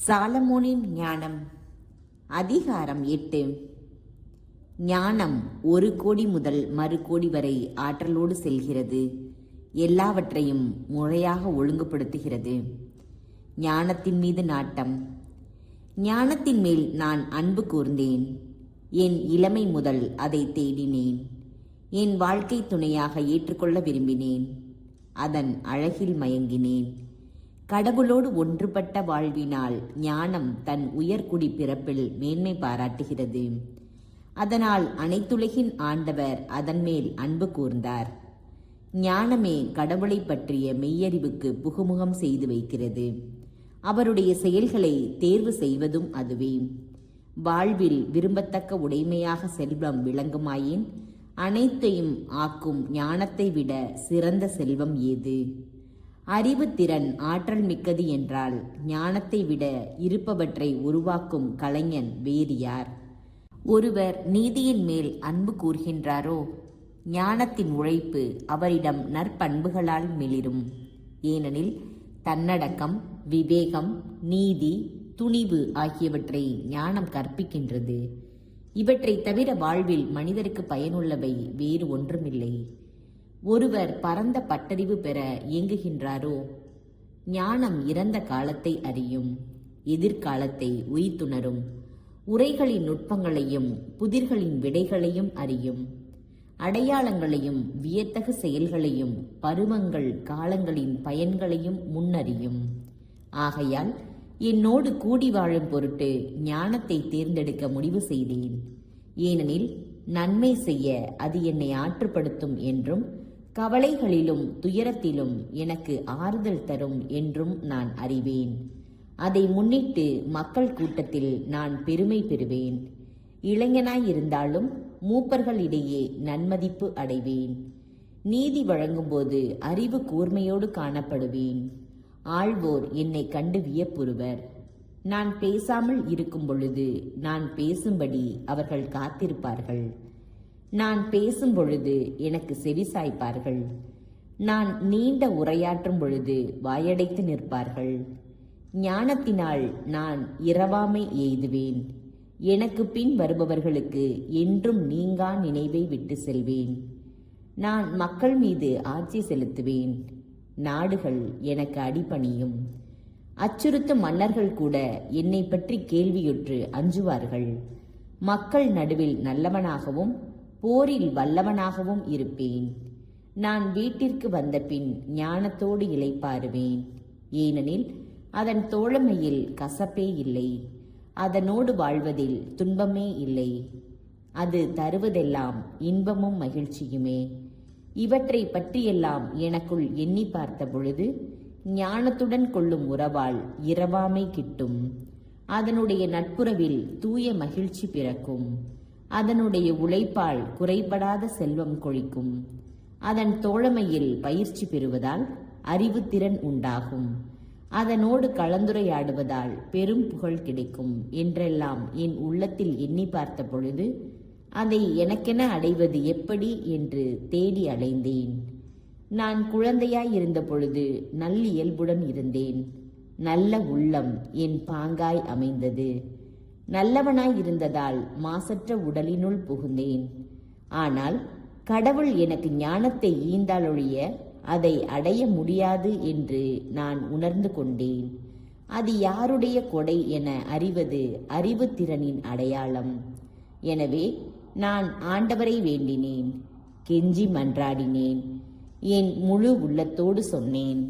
சாலமோனின் ஞானம். அதிகாரம் 8. ஞானம் 1 கோடி முதல் மறு கோடி வரை ஆற்றலோடு செல்கிறது. எல்லாவற்றையும் முறையாக ஒழுங்குபடுத்துகிறது. ஞானத்தின் மீது நாட்டம். ஞானத்தின் மேல் நான் அன்பு கூர்ந்தேன். என் இளமை முதல் அதை தேடினேன். என் வாழ்க்கை துணையாக ஏற்றுக்கொள்ள விரும்பினேன். அதன் அழகில் மயங்கினேன். கடவுளோடு ஒன்றுபட்ட வாழ்வினால் ஞானம் தன் உயர்குடி பிறப்பில் மேன்மை பாராட்டுகிறது. அதனால் அனைத்துலகின் ஆண்டவர் அதன் மேல் அன்பு கூர்ந்தார். ஞானமே கடவுளை பற்றிய மெய்யறிவுக்கு புகுமுகம் செய்து வைக்கிறது. அவருடைய செயல்களை தேர்வு செய்வதும் அதுவே. வாழ்வில் விரும்பத்தக்க உடைமையாக செல்வம் விளங்குமாயின் அனைத்தையும் ஆக்கும் ஞானத்தை விட சிறந்த செல்வம் ஏது? அறிவுத்திறன் ஆற்றல் மிக்கது என்றால் ஞானத்தை விட இருப்பவற்றை உருவாக்கும் கலைஞன் வேறு யார்? ஒருவர் நீதியின் மேல் அன்பு கூர்கின்றாரோ, ஞானத்தின் உழைப்பு அவரிடம் நற்பண்புகளால் மிளிரும். ஏனெனில் தன்னடக்கம், விவேகம், நீதி, துணிவு ஆகியவற்றை ஞானம் கற்பிக்கின்றது. இவற்றை தவிர வாழ்வில் மனிதருக்கு பயனுள்ளவை வேறு ஒன்றுமில்லை. ஒருவர் பரந்த பட்டறிவு பெற இயங்குகின்றாரோ, ஞானம் இறந்த காலத்தை அறியும், எதிர்காலத்தை உய்த்துணரும், உரைகளின் நுட்பங்களையும் புதிர்களின் விடைகளையும் அறியும், அடையாளங்களையும் வியத்தகு செயல்களையும் பருவங்கள் காலங்களின் பயன்களையும் முன்னறியும். ஆகையால் என்னோடு கூடி வாழும் பொருட்டு ஞானத்தை தேர்ந்தெடுக்க முடிவு செய்தேன். ஏனெனில் நன்மை செய்ய அது என்னை ஆற்றுப்படுத்தும் என்றும் கவலைகளிலும் துயரத்திலும் எனக்கு ஆறுதல் தரும் என்றும் நான் அறிவேன். அதை முன்னிட்டு மக்கள் கூட்டத்தில் நான் பெருமை பெறுவேன். இளைஞனாயிருந்தாலும் மூப்பர்களிடையே நன்மதிப்பு அடைவேன். நீதி வழங்கும்போது அறிவு கூர்மையோடு காணப்படுவேன். ஆள்வோர் என்னை கண்டு வியப்புறுவர். நான் பேசாமல் இருக்கும் பொழுது நான் பேசும்படி அவர்கள் காத்திருப்பார்கள். நான் பேசும் பொழுது எனக்கு செவிசாய்ப்பார்கள். நான் நீண்ட உரையாற்றும் பொழுது வாயடைத்து நிற்பார்கள். ஞானத்தினால் நான் இரவாமை எய்துவேன். எனக்கு பின் வருபவர்களுக்கு என்றும் நீங்கா நினைவை விட்டு செல்வேன். நான் மக்கள் மீது ஆட்சி செலுத்துவேன். நாடுகள் எனக்கு அடிபணியும். அச்சுறுத்தும் மன்னர்கள் கூட என்னை பற்றி கேள்வியுற்று அஞ்சுவார்கள். மக்கள் நடுவில் நல்லவனாகவும் போரில் வல்லவனாகவும் இருப்பேன். நான் வீட்டிற்கு வந்த பின் ஞானத்தோடு இளைப்பாறுவேன். ஏனெனில் அதன் தோழமையில் கசப்பே இல்லை. அதனோடு வாழ்வதில் துன்பமே இல்லை. அது தருவதெல்லாம் இன்பமும் மகிழ்ச்சியுமே. இவற்றை பற்றியெல்லாம் எனக்குள் எண்ணி பார்த்த பொழுது ஞானத்துடன் கொள்ளும் உறவால் இரவாமை கிட்டும். அதனுடைய நட்புறவில் தூய மகிழ்ச்சி பிறக்கும். அதனுடைய உழைப்பால் குறைபடாத செல்வம் கொழிக்கும். அதன் தோழமையில் பயிற்சி பெறுவதால் அறிவுத்திறன் உண்டாகும். அதனோடு கலந்துரையாடுவதால் பெரும் புகழ் கிடைக்கும் என்றெல்லாம் என் உள்ளத்தில் எண்ணி பார்த்த பொழுது அதை எனக்கென அடைவது எப்படி என்று தேடி அலைந்தேன். நான் குழந்தையாய் இருந்த பொழுது நல்லியல்புடன் இருந்தேன். நல்ல உள்ளம் என் பாங்காய் அமைந்தது. நல்லவனாய் இருந்ததால் மாசற்ற உடலினுள் புகுந்தேன். ஆனால் கடவுள் எனக்கு ஞானத்தை ஈந்தாலொழிய அதை அடைய முடியாது என்று நான் உணர்ந்து கொண்டேன். அது யாருடைய கொடை என அறிவது அறிவுத்திறனின் அடையாளம். எனவே நான் ஆண்டவரை வேண்டினேன், கெஞ்சி மன்றாடினேன், என் முழு உள்ளத்தோடு சொன்னேன்.